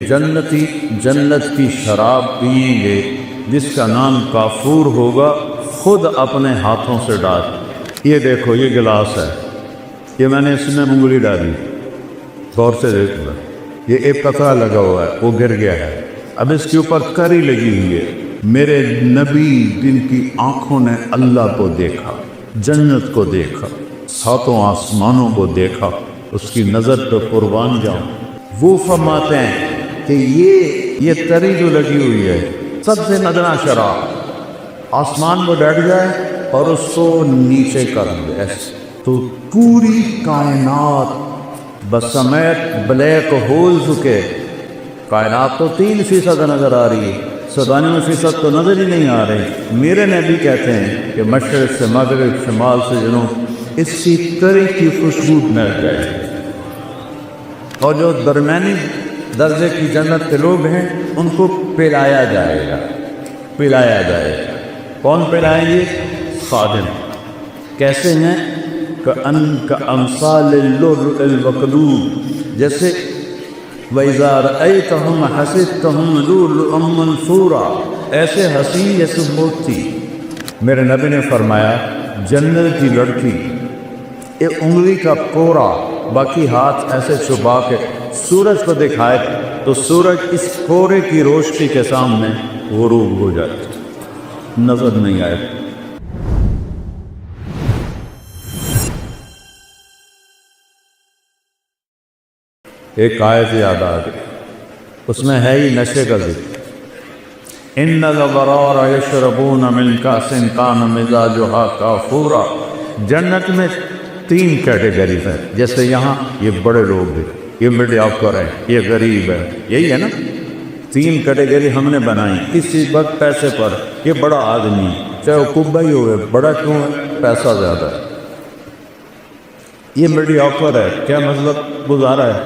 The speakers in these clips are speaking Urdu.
جنتی جنت کی شراب پئیں گے جس کا نام کافور ہوگا، خود اپنے ہاتھوں سے ڈال۔ یہ دیکھو، یہ گلاس ہے، یہ میں نے اس میں انگلی ڈالی، غور سے دیکھو، یہ ایک قطرہ لگا ہوا ہے، وہ گر گیا ہے، اب اس کے اوپر کری لگی ہوئی ہے۔ میرے نبی جن کی آنکھوں نے اللہ کو دیکھا، جنت کو دیکھا، ساتوں آسمانوں کو دیکھا، اس کی نظر پہ قربان جاؤں، وہ فرماتے ہیں کہ یہ تری جو لگی ہوئی ہے، سب سے ندنا شراب آسمان میں بیٹھ جائے اور اس کو نیچے کر دے تو پوری کائنات بسمیت بلیک ہولز کے، کائنات تو 3% نظر آ رہی ہے، 97% تو نظر ہی نہیں آ رہی۔ میرے نبی کہتے ہیں کہ مشرق سے مغرب، شمال سے جنوب، اسی طرح کی خوشبو مل جائے، اور جو درمیانی درجے کی جنت کے لوگ ہیں ان کو پلایا جائے گا، پلایا جائے گا۔ کون پلائیں گے؟ خادم۔ کیسے ہیں؟ کأمثال اللؤلؤ المکنون، جیسے وَإِذَا رَأَيْتَهُمْ حَسِبْتَهُمْ لُؤْلُؤًا مَنثُورًا، ایسے حسین جیسے موتی۔ میرے نبی نے فرمایا جنت کی لڑکی ایک انگلی کا کوڑا، باقی ہاتھ ایسے چھپا کے سورج کو دکھائے تو سورج اس کوڑے کی روشنی کے سامنے غروب ہو جائے، نظر نہیں آئے۔ ایک آیت یاد آ گئی، اس میں ہے ہی نشے کا ذکر۔ ان الابرار یشربون من کأس کان مزاجها کافورا۔ جنت میں 3 کیٹیگریز ہیں، جیسے یہاں یہ بڑے لوگ ہیں، یہ مڈل آفر ہے، یہ غریب ہے، یہی ہے نا، 3 کیٹیگری ہم نے بنائی کسی وقت پیسے پر۔ یہ بڑا آدمی چاہے وہ کبا ہی ہوئے، بڑا کیوں ہے؟ پیسہ زیادہ ہے۔ یہ مڈل آفر ہے، کیا مطلب؟ گزارا ہے۔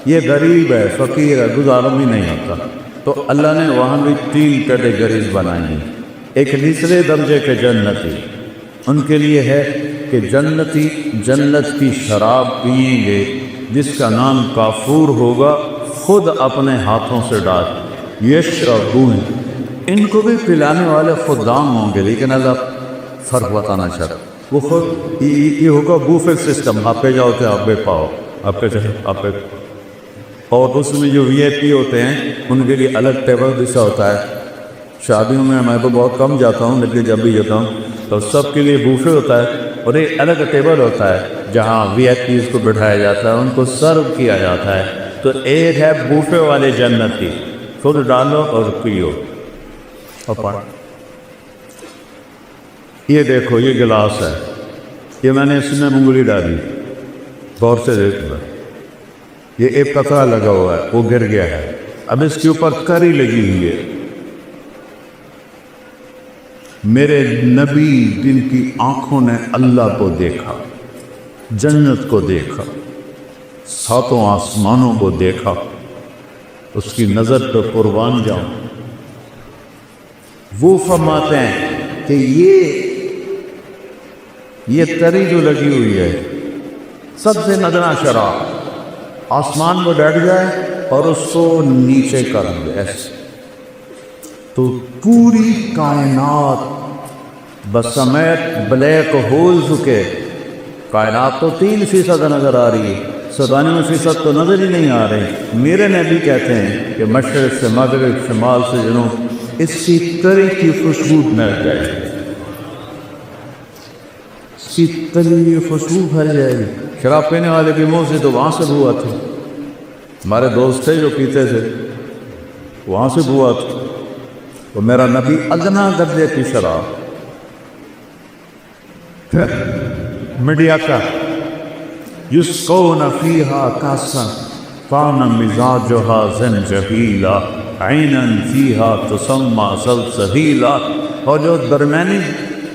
یہ غریب ہے، فقیر ہے، گزارا بھی نہیں ہوتا۔ تو اللہ نے وہاں بھی 3 کیٹیگریز بنائی ہیں۔ ایک نچلے درجے کے جنتی، ان کے لیے ہے کہ جنتی جنت کی شراب پئیں گے جس کا نام کافور ہوگا، خود اپنے ہاتھوں سے ڈال۔ یشربون، ان کو بھی پلانے والے خدام ہوں گے، لیکن اللہ فرق بتانا چاہتا، وہ خود یہ ہوگا بوفے سسٹم، آپ پہ جاؤ تو آپ پہ پاؤ، آپ پہ چلے آپ پہ، اور اس میں جو وی آئی پی ہوتے ہیں ان کے لیے الگ ٹیبل جیسا ہوتا ہے۔ شادیوں میں میں تو بہت کم جاتا ہوں، لیکن جب بھی جاتا ہوں تو سب کے لیے بوفے ہوتا ہے، اور ایک الگ ٹیبل ہوتا ہے جہاں وی آئی پیز کو بٹھایا جاتا ہے، ان کو سرو کیا جاتا ہے۔ تو ایک ہے بوفے والے جنتی، خود ڈالو اور پیو اور پڑھ۔ یہ دیکھو، یہ گلاس ہے، یہ میں نے اس میں انگلی ڈالی، غور سے دیکھو، یہ ایک قطرہ لگا ہوا ہے، وہ گر گیا ہے، اب اس کے اوپر کری لگی ہوئی ہے۔ میرے نبی جن کی آنکھوں نے اللہ کو دیکھا، جنت کو دیکھا، ساتوں آسمانوں کو دیکھا، اس کی نظر پہ قربان جاؤں، وہ فرماتے ہیں کہ یہ تری جو لگی ہوئی ہے، سب سے ندنا شراب آسمان میں بیٹھ جائے اور اس کو نیچے کر دے تو پوری کائنات بسمیت بلیک ہولز کے، کائنات تو 3% نظر آ رہی ہے، 97% تو نظر ہی نہیں آ رہی۔ میرے نبی کہتے ہیں کہ مشرق سے مغرب، شمال سے جنوب، اسی طرح کی خوشبو مل جائے، اسی طرح کی خوشبو پھیل جائے گی۔ شراب پینے والے کے منہ سے تو وہاں سے بو آتی، ہمارے دوست تھے جو پیتے تھے، وہاں سے بو آتی، وہ میرا نبی ادنا درجے کی شراب، میڈیا کا یسقون فیہا کاسا کان مزاجہا زنجبیلا عینا فیہا تسمی سلسبیلا۔ اور جو درمیانی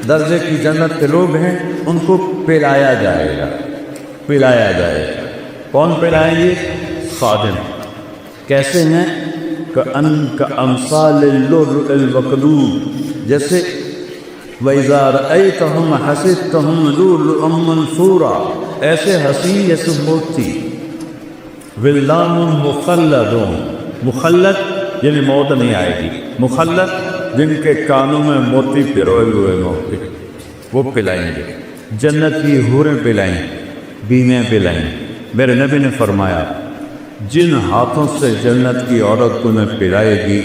درجے کی جنت کے لوگ ہیں ان کو پلایا جائے گا، پلایا جائے گا۔ کون پلائیں گے؟ خادم۔ کیسے ہیں؟ کأمثال اللؤلؤ المکنون، جیسے وَإِذَا رَأَيْتَهُمْ حَسِبْتَهُمْ لُؤْلُؤًا مَنثُورًا، ایسے حسین جیسے موتی۔ ولدان مخلدون، مخلد یعنی موت نہیں آئے گی، مخلد جن کے کانوں میں موتی پروئے ہوئے موتی وہ پلائیں گے، جنت کی حوریں پلائیں، بیویں پلائیں۔ میرے نبی نے فرمایا جن ہاتھوں سے جنت کی عورت کو انہیں پلائے گی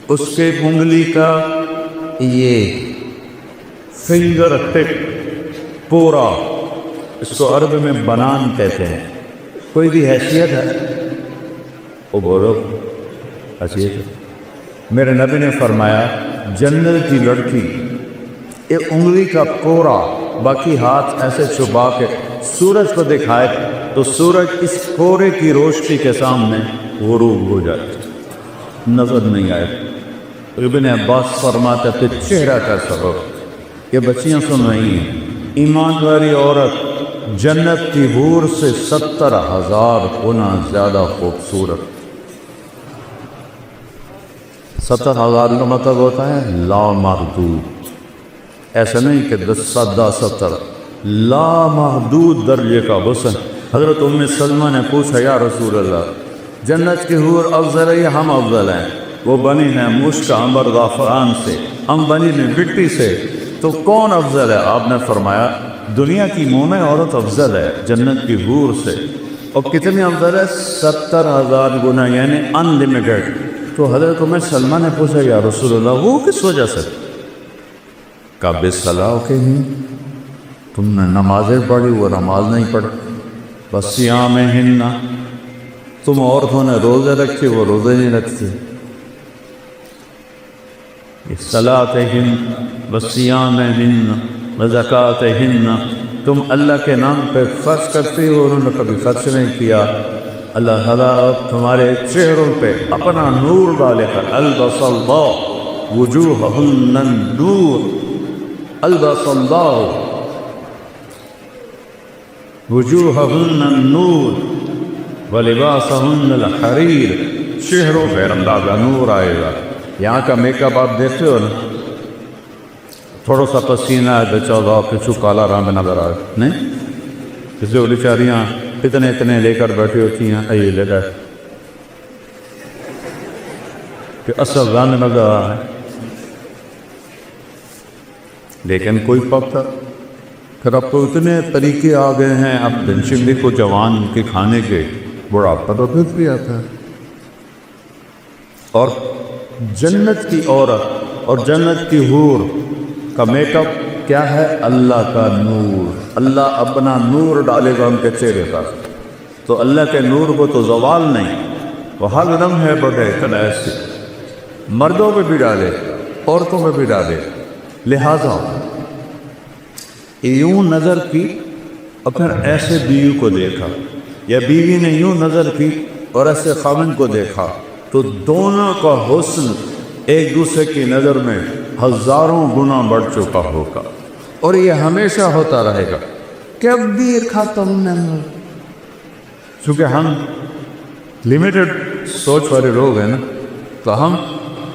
اس کے انگلی کا یہ فنگر ٹپ پورا، اس کو عرب میں بنان کہتے ہیں، کوئی بھی حیثیت ہے وہ بولو حیثیت ہے۔ میرے نبی نے فرمایا جنت کی لڑکی ایک انگلی کا کوڑا باقی ہاتھ ایسے چھپا کے سورج کو دکھائے تو سورج اس کوڑے کی روشنی کے سامنے غروب ہو جائے، نظر نہیں آئے۔ ابن عباس فرماتے تھے چہرہ کا سبب، یہ بچیاں سن رہی ہیں، ایمان والی عورت جنت کی حور سے 70,000 گنا زیادہ خوبصورت۔ 70,000 کا مطلب ہوتا ہے لامحدود، ایسا نہیں کہ 10 لامحدود درجے کا حسن۔ حضرت ام سلمہ نے پوچھا یا رسول اللہ جنت کی حور افضل ہے یا ہم افضل ہیں؟ وہ بنی ہیں مشک عنبر زعفران سے، ہم بنی ہیں مٹی سے، تو کون افضل ہے؟ آپ نے فرمایا دنیا کی مومن عورت افضل ہے جنت کی حور سے۔ اور کتنی افضل ہے؟ 70,000 گنا، یعنی ان لمیٹڈ۔ تو حضرت ام سلمہ نے پوچھا یا رسول اللہ وہ کس وجہ سے؟ کہا بالصلاح کے ہی، تم نے نمازیں پڑھی وہ نماز نہیں پڑھی، بس صیامہن، تم عورتوں نے روزے رکھے وہ روزے نہیں رکھتے، صلاتہن وصیامہن وزکاتہن، تم اللہ کے نام پہ خرچ کرتے ہو، انہوں نے کبھی خرچ نہیں کیا۔ اللہ تعالیٰ تمہارے چہروں پہ اپنا نور ڈالے کر البس اللہ وجوہہن النور، البس اللہ وجوہہن النور ولباسہن الحریر، چہروں پہ اللہ کا نور آئے گا۔ یہاں کا میک اپ آپ دیکھتے ہو نا، تھوڑا سا پسینہ ہے بچہ گا کچھ کالا رنگ نظر آئے نہیں، کسی وہ بیچاریاں اتنے لے کر بیٹھی ہوتی ہیں، یہ لے کر کہ اصل رنگ نظر آ رہا ہے، لیکن کوئی پکتا۔ پھر اب تو اتنے طریقے آ گئے ہیں، اب دنشندی کو جوان کے کھانے کے بڑھاپا تو پھر بھی آتا ہے۔ اور جنت کی عورت اور جنت کی حور کا میک اپ کیا ہے؟ اللہ کا نور، اللہ اپنا نور ڈالے گا ان کے چہرے پر، تو اللہ کے نور کو تو زوال نہیں، وہ ہر دم ہے بڑے ایسے، مردوں پہ بھی ڈالے عورتوں پہ بھی ڈالے۔ لہذا یوں نظر کی اور پھر ایسے بیوی کو دیکھا، یا بیوی نے یوں نظر کی اور ایسے خاوند کو دیکھا، تو دونوں کا حسن ایک دوسرے کی نظر میں ہزاروں گنا بڑھ چکا ہوگا، اور یہ ہمیشہ ہوتا رہے گا، کبھی ختم نہیں۔ چونکہ ہم لمیٹڈ سوچ والے لوگ ہیں نا، تو ہم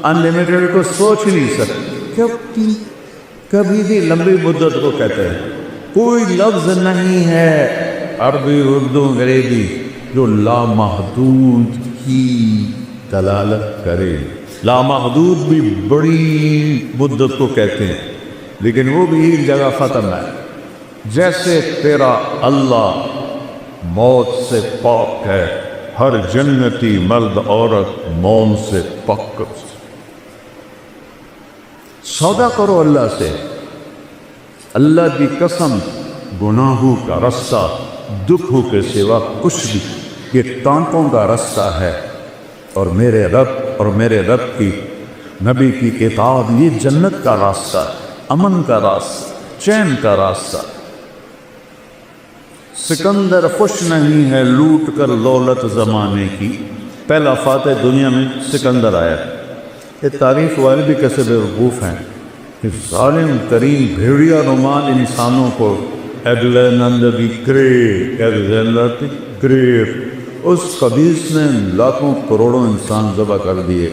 ان لمیٹڈ کو سوچ ہی نہیں سکتے، کبھی بھی لمبی مدت کو کہتے ہیں۔ کوئی لفظ نہیں ہے عربی اردو انگریزی جو لامحدود کی دلالت کرے۔ لامحدود بھی بڑی مدت کو کہتے ہیں، لیکن وہ بھی ایک جگہ ختم ہے۔ جیسے تیرا اللہ موت سے پاک ہے، ہر جنتی مرد عورت موت سے پاک۔ سودا کرو اللہ سے، اللہ کی قسم گناہوں کا رستہ دکھوں کے سوا کچھ بھی، یہ ٹانٹوں کا رستہ ہے، اور میرے رب کی نبی کی کتاب یہ جنت کا راستہ، امن کا راستہ، چین کا راستہ۔ سکندر خوش نہیں ہے لوٹ کر دولت زمانے کی، پہلا فاتح دنیا میں سکندر آیا۔ یہ تعریف والے بھی کیسے بیوقوف ہیں کہ ظالم ترین بھیڑیا نمان انسانوں کو ایگلینڈر دی گریٹ، اس خبیث نے لاکھوں کروڑوں انسان ذبح کر دیے،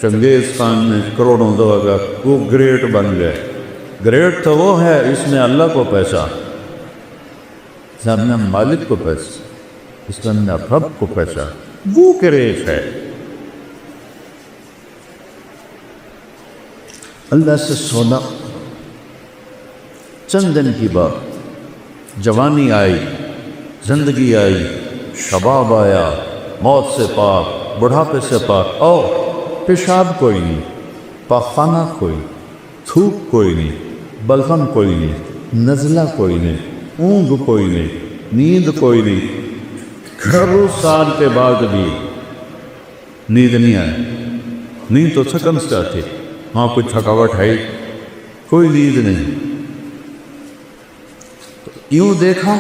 چنگیز خان نے کروڑوں ذبح کر، وہ گریٹ بن گئے۔ گریٹ تو وہ ہے اس نے اللہ کو پہچانا، اس نے اپنے مالک کو پہچانا، اس نے اپنے رب کو پہچانا، وہ گریٹ ہے۔ اللہ سے سونا، چند دن کی بات، جوانی آئی، زندگی آئی، شباب آیا، موت سے پاک، بڑھاپے سے پاک، اور پیشاب کوئی نہیں، پاخانہ کوئی، تھوک کوئی نہیں، بلغم کوئی نہیں، نزلہ کوئی نہیں، اونگ کوئی نہیں، نیند کوئی نہیں، گھروں سال کے بعد بھی نیند نہیں آئی۔ نیند تو تھکن سے آتی، وہاں کوئی تھکاوٹ ہے، کوئی نیند نہیں۔ یوں دیکھا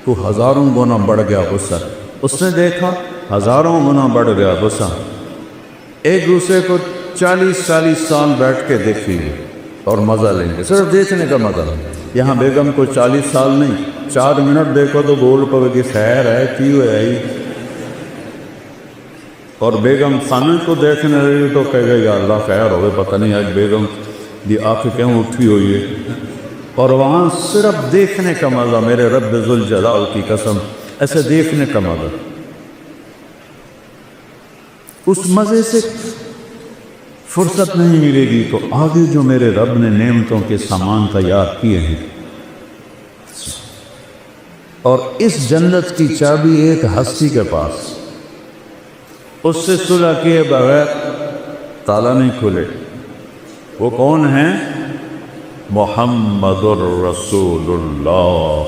تو ہزاروں گنا بڑھ گیا غصہ، اس نے دیکھا ہزاروں گنا بڑھ گیا غصہ۔ ایک دوسرے کو 40 سال بیٹھ کے دیکھیں گے اور مزہ لیں گے، صرف دیکھنے کا مزہ۔ یہاں بیگم کو 40 سال نہیں، 4 منٹ دیکھو تو بول پڑے گی خیر ہے کیوں ہے، اور بیگم خانہ کو دیکھنے لگی تو کہے گا یا اللہ خیر ہوئے، پتہ نہیں آج بیگم دی آنکھ کیوں اٹھی ہوئی ہے۔ اور وہاں صرف دیکھنے کا مزہ، میرے رب ذوالجلال کی قسم، ایسے دیکھنے کا مزہ۔ اس مزے سے فرصت نہیں ملے گی تو آگے جو میرے رب نے نعمتوں کے سامان تیار کیے ہیں، اور اس جنت کی چابی ایک ہستی کے پاس، اس سے صلح کیے بغیر تالا نہیں کھلے۔ وہ کون ہیں؟ محمد الرسول اللہ۔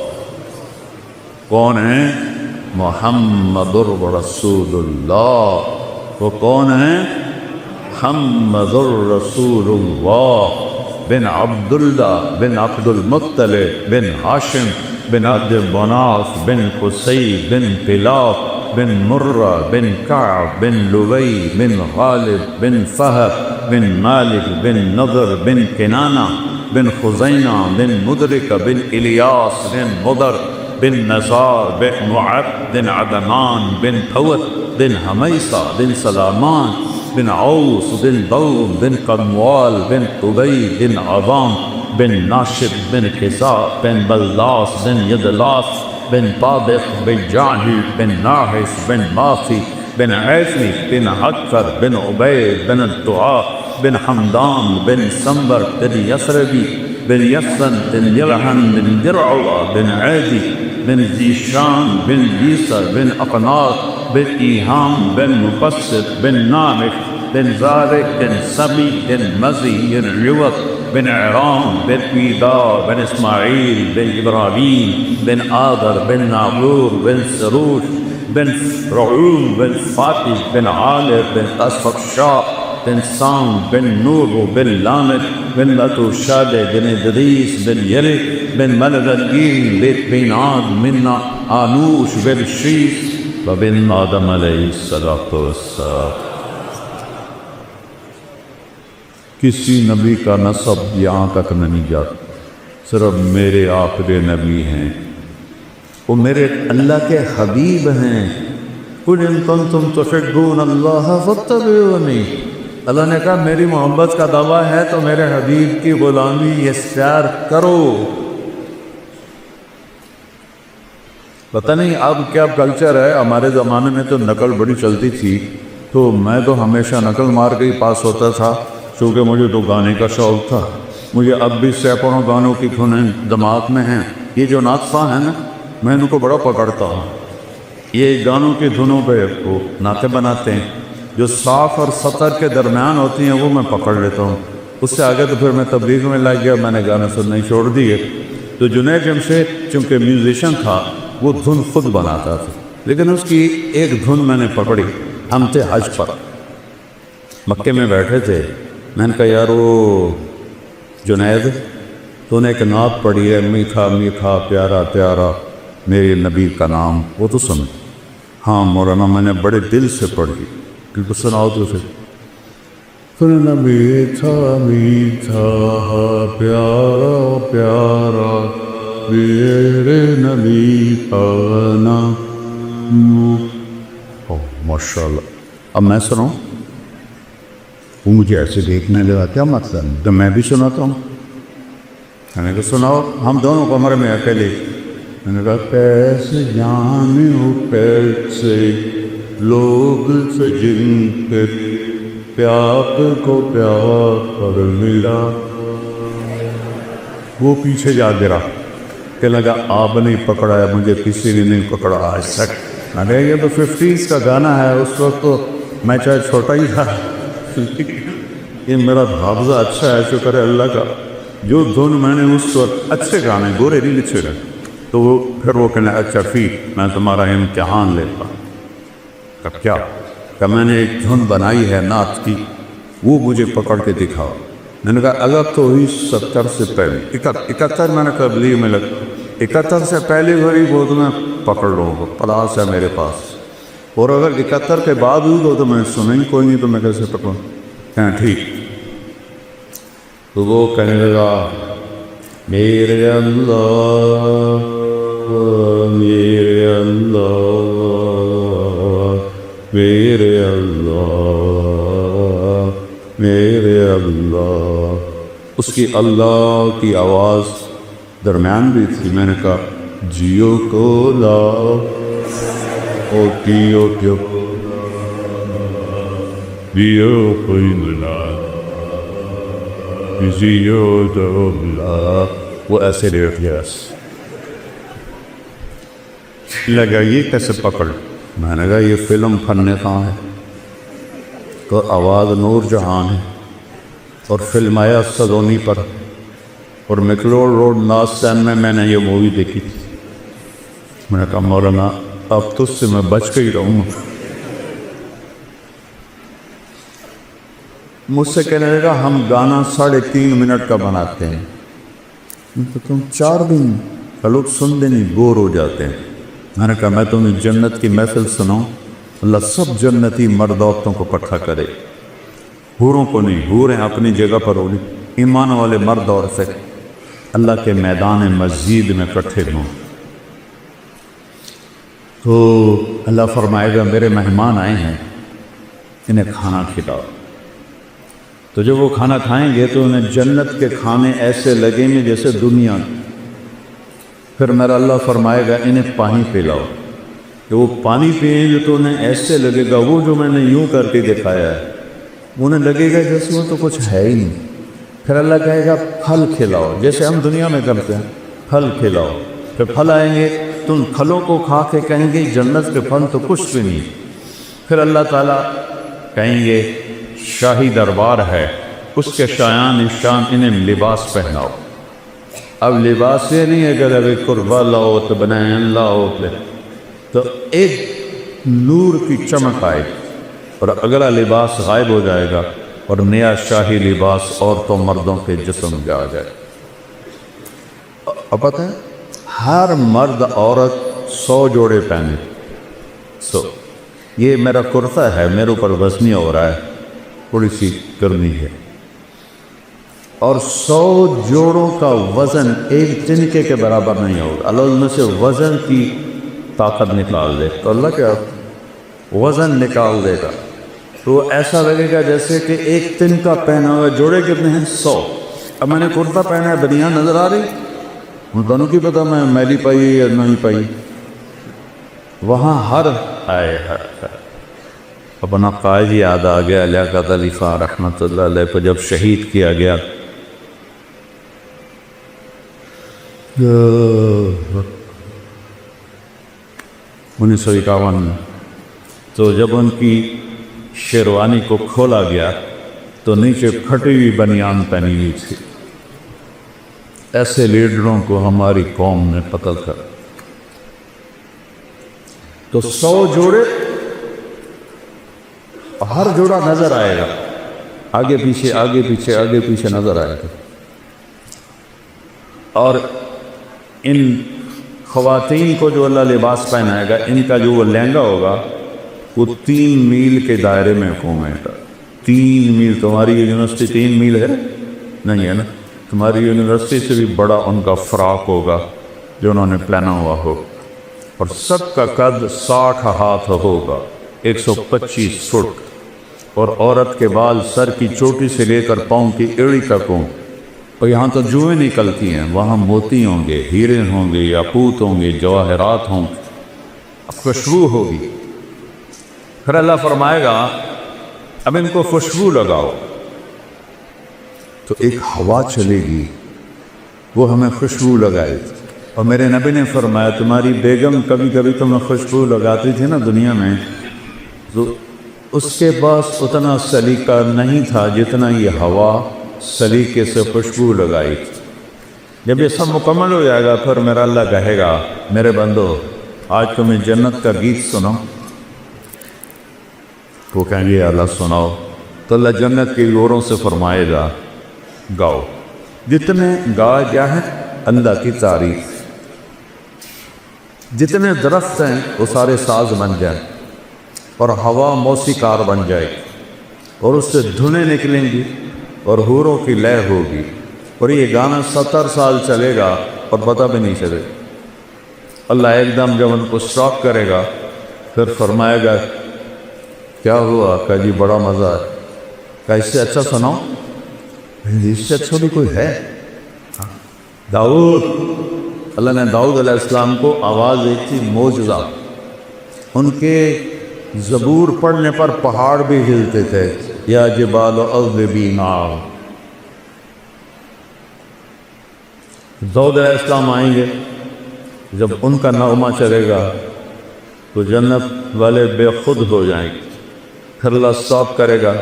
کون ہیں؟ محمد الرسول اللہ۔ وہ کون ہیں؟ محمد الرسول اللہ بن عبداللہ بن عبد المطلب بن ہاشم بن عبد مناف بن قصی بن کلاب بن مرہ بن کعب بن لبی بن غالب بن فہد بن مالک بن نضر بن کنانہ بن خزینہ بن مدرک بن الیاس بن مضر بن نزار بن معد بن عدنان بن حوت بن حمیصہ بن سلامان بن عوس بن دوم بن قنوال بن قبی بن عظام بن ناشب بن خزاء بن بلاس بن یدلاس بن طابق بن جاہل بن ناحس بن ماسی بن عیسی بن حکر بن عبید بن الدعاء بن حمدان بن سنبر بن یسربی بن یسن بن یلحن بن درعوہ بن عیدی بن زیشان بن بیسر بن اقناط بن ایہام بن مقصد بن نامح بن زارق بن سبی بن مزی بن عوت بن عرام بن عیدار بن اسماعیل بن ابراہیم بن آدر بن ناغور بن سروش بن رعوم بن فاتح بن عالر بن اسفقشا بن سام بن نور بن لامد بن لتوشاد بن ادریس بن یلک بن ملدین بن عاد من آنوش بن شیس وبن آدم علیہ السلام۔ کسی نبی کا نسب یہاں تک نہیں جاتا، صرف میرے آخری نبی ہیں، وہ میرے اللہ کے حبیب ہیں۔ قُلْ إِن كُنتُمْ تُحِبُّونَ اللَّهَ فَاتَّبِعُونِي۔ اللہ نے کہا میری محبت کا دعویٰ ہے تو میرے حبیب کی غلامی اختیار کرو۔ پتہ نہیں اب کیا کلچر ہے، ہمارے زمانے میں تو نقل بڑی چلتی تھی، تو میں تو ہمیشہ نقل مار کے ہی پاس ہوتا تھا، چونکہ مجھے تو گانے کا شوق تھا۔ مجھے اب بھی سینکڑوں گانوں کی دھنیں دماغ میں ہیں۔ یہ جو ناطفہ ہیں نا، میں ان کو بڑا پکڑتا ہوں۔ یہ گانوں کی دھنوں پہ وہ نعتیں بناتے ہیں، جو صاف اور سطر کے درمیان ہوتی ہیں وہ میں پکڑ لیتا ہوں۔ اس سے آگے تو پھر میں تبلیغ میں لگ گیا، میں نے گانے سننے چھوڑ دیے۔ تو جنید جمشید چونکہ میوزیشن تھا، وہ دھن خود بناتا تھا، لیکن اس کی ایک دھن میں نے پکڑی۔ ہم تھے حج پر، مکے میں بیٹھے تھے، میں نے کہا یار وہ جنید تو نے ایک نعت پڑھی ہے، میٹھا میٹھا پیارا پیارا میرے نبی کا نام، وہ تو سن۔ ہاں مولانا میں نے بڑے دل سے پڑھی، بالکل سناؤ تو پھر۔ سننا میٹھا میٹھا پیارا پیارا میرے نبی کا نام۔ ماشاء اللہ۔ اب میں سناؤں؟ وہ مجھے ایسے دیکھنے لگا، کیا مطلب؟ تو میں بھی سناتا ہوں۔ میں نے کہا سناؤ، ہم دونوں کمرے میں اکیلے۔ میں نے کہا کیسے جانے ہو کیسے لوگ سے جن کے پیاپ کو پیار ملا، وہ پیچھے جا گرا کہ لگا آپ نے پکڑا ہے، مجھے کسی نے نہیں پکڑا آج تک۔ ارے یہ تو 50s کا گانا ہے، اس وقت تو میں چاہے چھوٹا ہی تھا، یہ میرا حافظہ اچھا ہے، شکر ہے اللہ کا۔ جو دھن میں نے اس وقت اچھے گانے گورے نہیں لکھے گئے، تو وہ پھر وہ کہنا اچھا فی میں تمہارا امتحان لیتا ہوں۔ کہا کیا؟ کہ میں نے ایک دھن بنائی ہے نعت کی، وہ مجھے پکڑ کے دکھاؤ۔ میں نے کہا اگر تو ہوئی 70 سے پہلے 71 میں نے قبلی میں لگ 71 سے پہلے بھری وہ تو میں پکڑ لوں گا، پلاس ہے میرے پاس، اور اگر 71 کے بعد ہوئی تو میں سنیں گی کوئی نہیں، تو میں کیسے پکڑوں؟ کہاں ٹھیک۔ تو وہ کہنے لگا میرے اللہ میرے اللہ میرے اللہ میرے اللہ۔ اس کی اللہ کی آواز درمیان بھی تھی۔ میں نے کہا جیو کو لاؤ او کیو کیو جیو کوئی ملا جیو تو ملا، وہ ایسے ریٹ یس لگا یہ کیسے پکڑ؟ میں نے کہا یہ فلم فن کہاں ہے، تو آواز نور جہان ہے، اور فلم آیا سلونی پر، اور مکلوڈ روڈ ناسین میں نے یہ مووی دیکھی تھی۔ میں نے کہا مولانا اب تو اس سے میں بچ کے ہی رہوں گا۔ مجھ سے کہنے لگا ہم گانا 3.5 منٹ کا بناتے ہیں، تو تم 4 دن لوگ سنتے نہیں بور ہو جاتے ہیں۔ میں نے کہا میں تمہیں جنت کی محفل سناؤں، اللہ سب جنتی مرد عورتوں کو اکٹھا کرے، حوروں کو نہیں، حوریں اپنی جگہ پر ہوگی، ایمان والے مرد عورتیں اللہ کے میدان مسجد میں اکٹھے ہوں، تو اللہ فرمائے گا میرے مہمان آئے ہیں انہیں کھانا کھلاؤ۔ تو جب وہ کھانا کھائیں گے تو انہیں جنت کے کھانے ایسے لگیں گے جیسے دنیا۔ پھر میرا اللہ فرمائے گا انہیں پانی پلاؤ، کہ وہ پانی پئیں گے تو انہیں ایسے لگے گا، وہ جو میں نے یوں کر کے دکھایا ہے انہیں لگے گا جیسے وہ تو کچھ ہے ہی نہیں۔ پھر اللہ کہے گا پھل کھلاؤ، جیسے ہم دنیا میں کرتے ہیں، پھل کھلاؤ۔ پھر پھل آئیں گے تو ان پھلوں کو کھا کے کہیں گے جنت کے پھل تو کچھ بھی نہیں۔ پھر اللہ تعالیٰ کہیں گے شاہی دربار ہے، اس کے شایان شان انہیں لباس پہناؤ۔ اب لباس یہ نہیں ہے کہ ابھی قربہ لاؤ تو بنائیں لاؤ، تو ایک نور کی چمک آئے اور اگلا لباس غائب ہو جائے گا، اور نیا شاہی لباس عورتوں مردوں کے جسم پہ آ جائے۔ اب پتہ ہے ہر مرد عورت 100 جوڑے پہنے، یہ میرا کرتا ہے، میرے اوپر وزنی ہو رہا ہے، تھوڑی سی کرنی ہے، اور 100 جوڑوں کا وزن ایک تنکے کے برابر نہیں ہوگا۔ اللہ ان میں سے وزن کی طاقت نکال دے تو اللہ کیا وزن نکال دے گا، تو ایسا لگے گا جیسے کہ ایک تنکا پہنا ہوا۔ جوڑے کتنے ہیں؟ 100۔ اب میں نے کرتا پہنا ہے، بنیان نظر آ رہی، ان دونوں کی پتہ میں میلی پائی یا نہیں پائی، وہاں ہر آئے اپنا قائد یاد آ گیا، لیاقت علی خان رحمۃ اللہ علیہ کو جب شہید کیا گیا۔ 1951 میں تو جب ان کی شیروانی کو کھولا گیا تو نیچے پھٹی ہوئی بنیان پہنی ہوئی تھی۔ ایسے لیڈروں کو ہماری قوم نے قتل کر، تو 100 جوڑے، ہر جوڑا نظر آئے گا، آگے پیچھے آگے پیچھے آگے پیچھے نظر آئے گا۔ اور ان خواتین کو جو اللہ لباس پہنائے گا، ان کا جو وہ لہنگا ہوگا وہ 3 میل کے دائرے میں گھومے گا۔ 3 میل، تمہاری یونیورسٹی 3 میل ہے نہیں ہے نا، تمہاری یونیورسٹی سے بھی بڑا ان کا فراق ہوگا جو انہوں نے پہنا ہوا ہو، اور سب کا قد 60 ہاتھ ہوگا، 125 فٹ، اور عورت کے بال سر کی چوٹی سے لے کر پاؤں کی ایڑی تک ہوں، اور یہاں تو جوئیں نکلتی ہیں، وہاں موتی ہوں گے، ہیرے ہوں گے، یاقوت ہوں گے، جواہرات ہوں گے، خوشبو ہوگی۔ پھر اللہ فرمائے گا اب ان کو خوشبو لگاؤ، تو ایک ہوا چلے گی، وہ ہمیں خوشبو لگائے۔ اور میرے نبی نے فرمایا تمہاری بیگم کبھی کبھی تمہیں خوشبو لگاتی تھی نا دنیا میں، تو اس کے پاس اتنا سلیقہ نہیں تھا جتنا یہ ہوا سلیقے سے خوشبو لگائی تھی۔ جب یہ سب مکمل ہو جائے گا پھر میرا اللہ کہے گا میرے بندو آج تمہیں جنت کا گیت سناؤ، وہ کہیں گے اللہ سناؤ، تو اللہ جنت کے گوروں سے فرمائے گا گاؤ، جتنے گا کیا ہے اللہ کی تعریف، جتنے درخت ہیں وہ سارے ساز بن جائیں اور ہوا موسیقار بن جائے گی اور اس سے دھنیں نکلیں گی اور حوروں کی لے ہوگی، اور یہ گانا 70 سال چلے گا اور پتہ بھی نہیں چلے گا۔ اللہ ایک دم جب ان کو اسٹاپ کرے گا پھر فرمائے گا کیا ہوا؟ کہ جی بڑا مزہ ہے۔ کہ اس سے اچھا سناؤ؟ اس سے اچھا بھی کوئی ہے؟ داؤد، اللہ نے داؤد علیہ السلام کو آواز دی تھی معجزہ، ان کے زبور پڑھنے پر پہاڑ بھی ہلتے تھے، یا جبال اوبی معاہ۔ داؤد علیہ السلام آئیں گے، جب ان کا نغمہ چلے گا تو جنت والے بے خود ہو جائیں گے، پھر اللہ اسٹاپ کرے گا،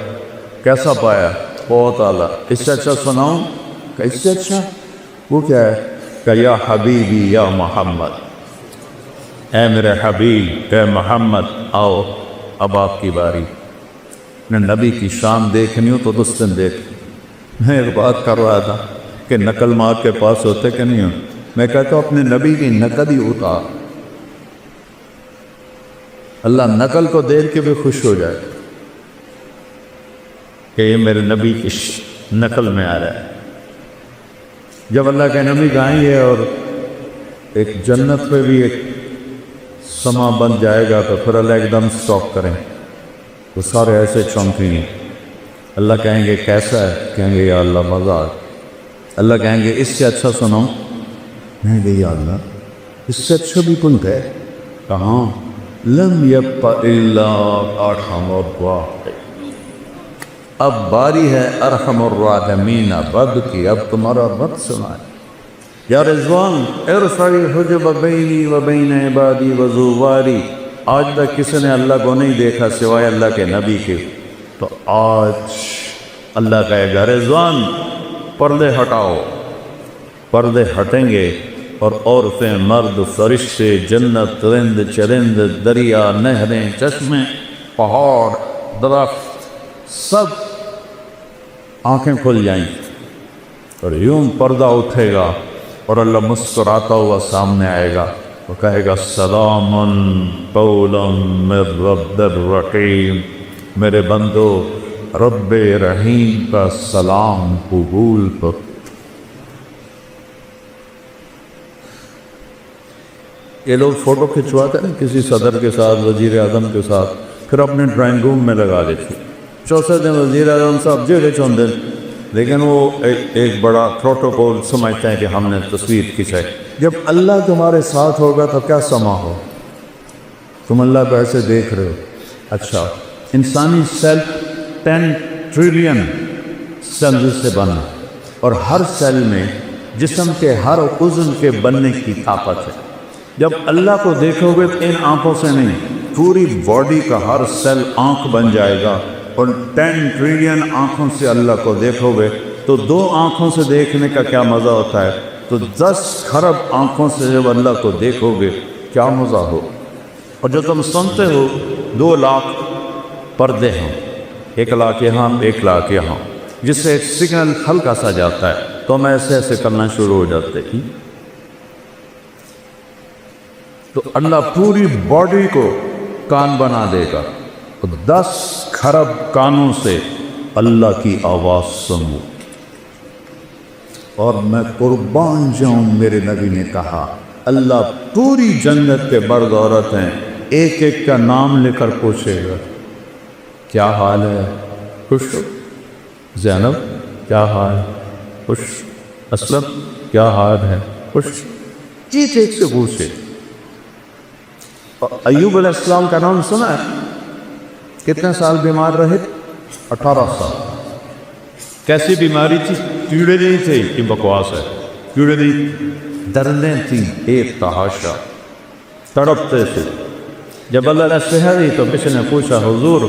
کیسا پایا؟ بہت اعلیٰ، اس سے اچھا سناؤں؟ کہ اس سے اچھا وہ کیا ہے؟ کہ یا حبیبی یا محمد، اے میرے حبیب اے محمد آؤ اب آپ کی باری۔ میں نبی کی شان دیکھنی ہو تو اس دن دیکھ۔ میں ایک بات کر رہا تھا کہ نقل مار کے پاس ہوتے کہ نہیں ہو، میں کہتا ہوں اپنے نبی کی نقل ہی اتار، اللہ نقل کو دیکھ کے بھی خوش ہو جائے کہ یہ میرے نبی کی نقل میں آ رہا ہے۔ جب اللہ کے نبی گائیں گے اور ایک جنت پہ بھی ایک سما بن جائے گا تو پھر اللہ ایک دم سٹاپ کریں تو سارے ایسے چونکیں گے، اللہ کہیں گے کیسا ہے؟ کہیں گے یا اللہ مزہ آ۔ اللہ کہیں گے اس سے اچھا سناؤ؟ نہیں گے یا اللہ اس سے اچھا بھی کوئی ہے؟ کہاں؟ لم یبق الا ارحم الراحمین، اب باری ہے ارحم الراحمین رب کی، اب تمہارا رب سنائے۔ یا رضوان ارفع الحجب بینی و بین عبادی و زواری، آج تک کسی نے اللہ کو نہیں دیکھا سوائے اللہ کے نبی کے، تو آج اللہ کہے گا رضوان پردے ہٹاؤ، پردے ہٹیں گے اور عورتیں مرد فرشتے جنت رند چرند دریا نہریں چشمے پہاڑ درخت سب آنکھیں کھل جائیں اور یوں پردہ اٹھے گا اور اللہ مسکراتا ہوا سامنے آئے گا، وہ کہے گا سلام قولا من رب الرحیم، میرے بندو رب رحیم کا سلام قبول کر۔ یہ لوگ فوٹو کھنچواتے ہیں کسی صدر کے ساتھ، وزیر اعظم کے ساتھ، پھر اپنے ڈرائنگ روم میں لگا دیتے، چوتھے دن وزیر اعظم صاحب جیڑے چوندے، لیکن وہ ایک بڑا پروٹوکول سمجھتے ہیں کہ ہم نے تصویر کھینچائی۔ جب اللہ تمہارے ساتھ ہوگا تو کیا سما ہو، تم اللہ کو ایسے دیکھ رہے ہو۔ اچھا انسانی سیل 10 ٹریلین سیلز سے بنا اور ہر سیل میں جسم کے ہر عضو کے بننے کی طاقت ہے۔ جب اللہ کو دیکھو گے ان آنکھوں سے نہیں، پوری باڈی کا ہر سیل آنکھ بن جائے گا، اور 10 ٹریلین آنکھوں سے اللہ کو دیکھو گے تو 2 آنکھوں سے دیکھنے کا کیا مزہ ہوتا ہے، تو 10 کھرب آنکھوں سے جب اللہ کو دیکھو گے کیا مزہ ہو۔ اور جو تم سنتے ہو 2 لاکھ پردے ہیں، 1 لاکھ یہاں 1 لاکھ یہاں، جس سے ایک سگنل ہلکا سا جاتا ہے تو ہم ایسے ایسے کرنا شروع ہو جاتے ہیں۔ تو اللہ پوری باڈی کو کان بنا دے گا، 10 کھرب کانوں سے اللہ کی آواز سنو۔ اور میں قربان جاؤں، میرے نبی نے کہا اللہ پوری جنت کے مرد عورت ہیں، ایک ایک کا نام لے کر پوچھے گا کیا حال ہے؟ خوش ہو؟ زینب کیا حال ہے؟ خوش؟ اسلم کیا حال ہے؟ خوش؟ ایک ایک سے پوچھے۔ ایوب علیہ السلام کا نام سنا ہے؟ کتنے سال بیمار رہے؟ 18 سال. کیسی بیماری تھی؟ کیڑے نہیں تھے کہ بکواس ہے، کیڑے نہیں، دردیں تھیں ایک تحاشا، تڑپتے تھے. جب اللہ نے صحت دی تو کسی نے پوچھا حضور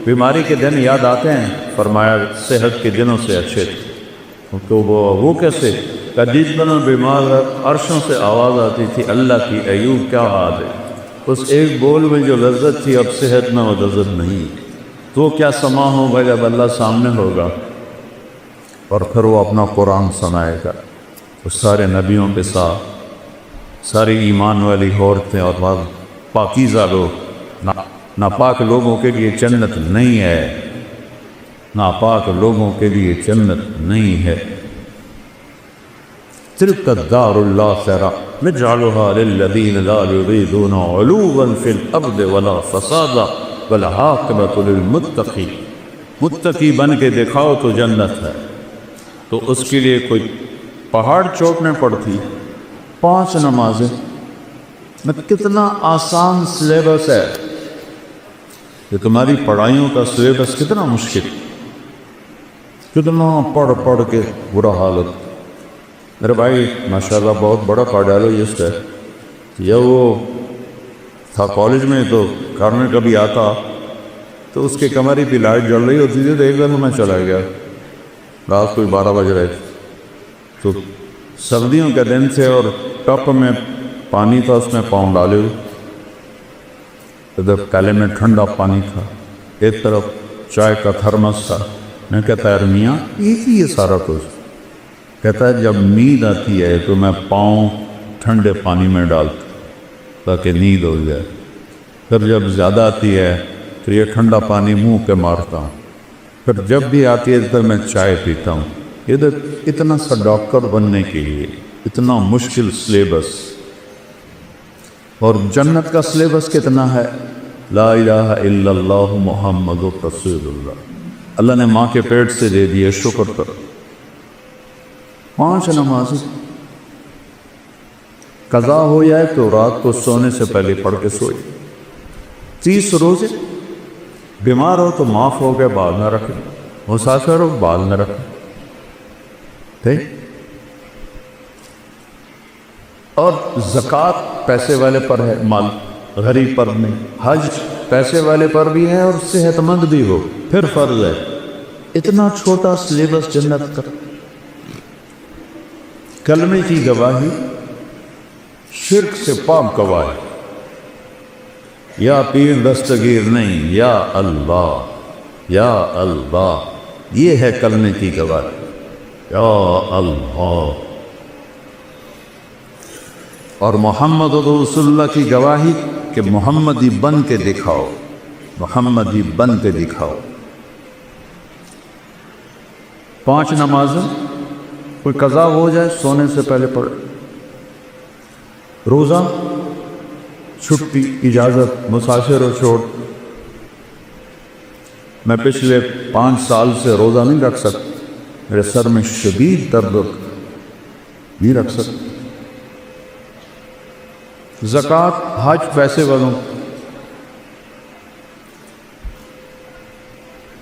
بیماری کے دن یاد آتے ہیں؟ فرمایا صحت کے دنوں سے اچھے تھے. تو وہ کیسے؟ جس دن بیمار عرشوں سے آواز آتی تھی اللہ کی ایوب کیا حال ہے، اس ایک بول میں جو لذت تھی اب صحت میں وہ لذت نہیں. تو کیا سما ہوگا جب اللہ سامنے ہوگا اور پھر وہ اپنا قرآن سنائے گا. اس سارے نبیوں کے ساتھ ساری ایمان والی عورتیں اور بعض پاکیزہ لوگ. ناپاک لوگوں کے لیے جنت نہیں ہے، ناپاک لوگوں کے لیے جنت نہیں ہے. تلک الدار الآخرہ نجعلها للذین لا یریدون علوا فی الارض ولا فسادا والعاقبۃ للمتقین. متقی بن کے دکھاؤ تو جنت ہے. تو اس کے لیے کوئی پہاڑ چوٹنے پڑتی. 5 نمازیں میں کتنا آسان سلیبس ہے، کہ تمہاری پڑھائیوں کا سلیبس کتنا مشکل، کتنا پڑھ کے برا حالت. میرے بھائی ماشاءاللہ بہت بڑا کارڈیالوجسٹ ہے. جب وہ تھا کالج میں تو گھر میں کبھی آتا تو اس کے کمرے پہ لائٹ جل رہی ہوتی تھی تو ایک دن میں چلا گیا، رات کوئی 12 بج رہے تھے. تو سردیوں کے دن تھے اور ٹپ میں پانی تھا، اس میں پاؤں ڈالے ہوئے. ادھر کالے میں ٹھنڈا پانی تھا، ایک طرف چائے کا تھرمس تھا. میں کہتا ہے میاں یہ سارا کچھ. کہتا ہے جب نیند آتی ہے تو میں پاؤں ٹھنڈے پانی میں ڈالتا تاکہ نیند ہو جائے. پھر جب زیادہ آتی ہے تو یہ ٹھنڈا پانی منہ پہ مارتا ہوں. پھر جب بھی آتی ہے تو میں چائے پیتا ہوں. ادھر اتنا سا ڈاکٹر بننے کے لیے اتنا مشکل سلیبس. اور جنت کا سلیبس کتنا ہے؟ لا الہ الا اللہ محمد رسول اللہ. اللہ نے ماں کے پیٹ سے دے دیے، شکر کرو. 5 نمازیں قضا ہو جائے تو رات کو سونے سے پہلے پڑھ کے سوئے. 30 روزے. بیمار ہو تو معاف ہو گئے، بال نہ رکھے. مسافر ہو بال نہ رکھے. اور زکوٰۃ پیسے والے پر ہے، مال غریب پر نہیں. حج پیسے والے پر بھی ہے اور صحت مند بھی ہو پھر فرض ہے. اتنا چھوٹا سلیبس جنت کا. کلمے کی گواہی شرک سے پاک گواہی. یا پیر دستگیر نہیں، یا اللہ یا اللہ. یہ ہے کلمے کی گواہی، یا اللہ. اور محمد رسول اللہ کی گواہی کہ محمدی بن کے دکھاؤ، محمدی بن کے دکھاؤ. 5 نمازیں کوئی قضا ہو جائے سونے سے پہلے پڑھے. روزہ چھٹی اجازت، مسافر ہو چھوڑ. میں پچھلے 5 سال سے روزہ نہیں رکھ سکتا، میرے سر میں شدید درد نہیں رکھ سکتا. زکوٰۃ حج پیسے والوں.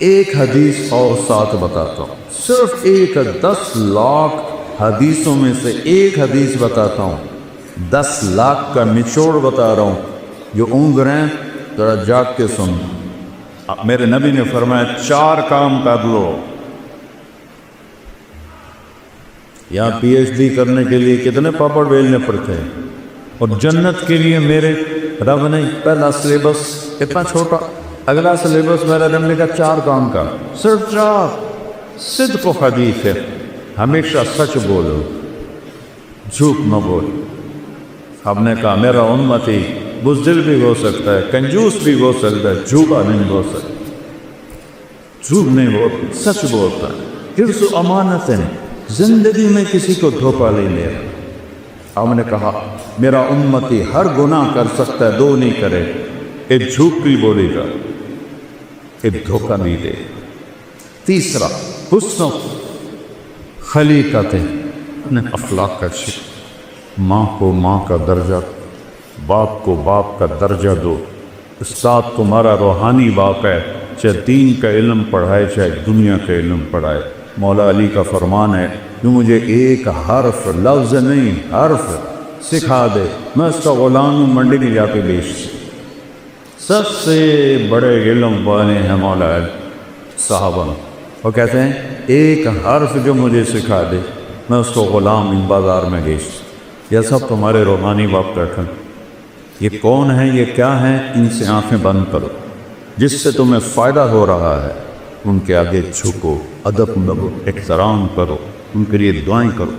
ایک حدیث اور ساتھ بتاتا ہوں، صرف ایک 10 لاکھ حدیثوں میں سے ایک حدیث بتاتا ہوں. 10 لاکھ کا نچوڑ بتا رہا ہوں. جو اونگ رہے ہیں ذرا جاگ کے سن. میرے نبی نے فرمایا 4 کام کر لو. یہاں پی ایچ ڈی کرنے کے لیے کتنے پاپڑ بیلنے پڑتے ہیں، اور جنت کے لیے میرے رب نے پہلا سلیبس اتنا چھوٹا، اگلا سلیبس میرا رب نے کہا 4 کام کا، صرف 4. صدق و حدیث ہے، ہمیشہ سچ بولو، جھوٹ نہ بولو. ہم نے کہا میرا امتی بزدل بھی ہو سکتا ہے، کنجوس بھی ہو سکتا ہے، جھوٹا نہیں ہو سکتا. جھوٹ نہیں بولتا، سچ بولتا ہے. حفظ و امانت ہے، زندگی میں کسی کو دھوکہ نہیں لے. ہم نے کہا میرا امتی ہر گناہ کر سکتا ہے، 2 نہیں کرے، ایک جھوٹ بھی بولے گا، ایک دھوکہ نہیں دے. تیسرا حسن خلیقت، اپنے اخلاق کا شکر. ماں کو ماں کا درجہ، باپ کو باپ کا درجہ دو. استاد تمہارا روحانی باپ ہے، چاہے دین کا علم پڑھائے چاہے دنیا کا علم پڑھائے۔ مولا علی کا فرمان ہے جو مجھے ایک حرف، لفظ نہیں حرف سکھا دے میں اس کا غلام ہوں، منڈی میں جا کے بیچ۔ سب سے بڑے علم والے ہیں مولا علی صحابہ، وہ کہتے ہیں ایک حرف جو مجھے سکھا دے میں اس کو غلام ان بازار میں بیچ۔ یہ سب تمہارے روحانی باپ بیٹھے، یہ کون ہیں، یہ کیا ہیں، ان سے آنکھیں بند کرو، جس سے تمہیں فائدہ ہو رہا ہے ان کے آگے جھکو، ادب کرو، احترام کرو، ان کے لیے دعائیں کرو۔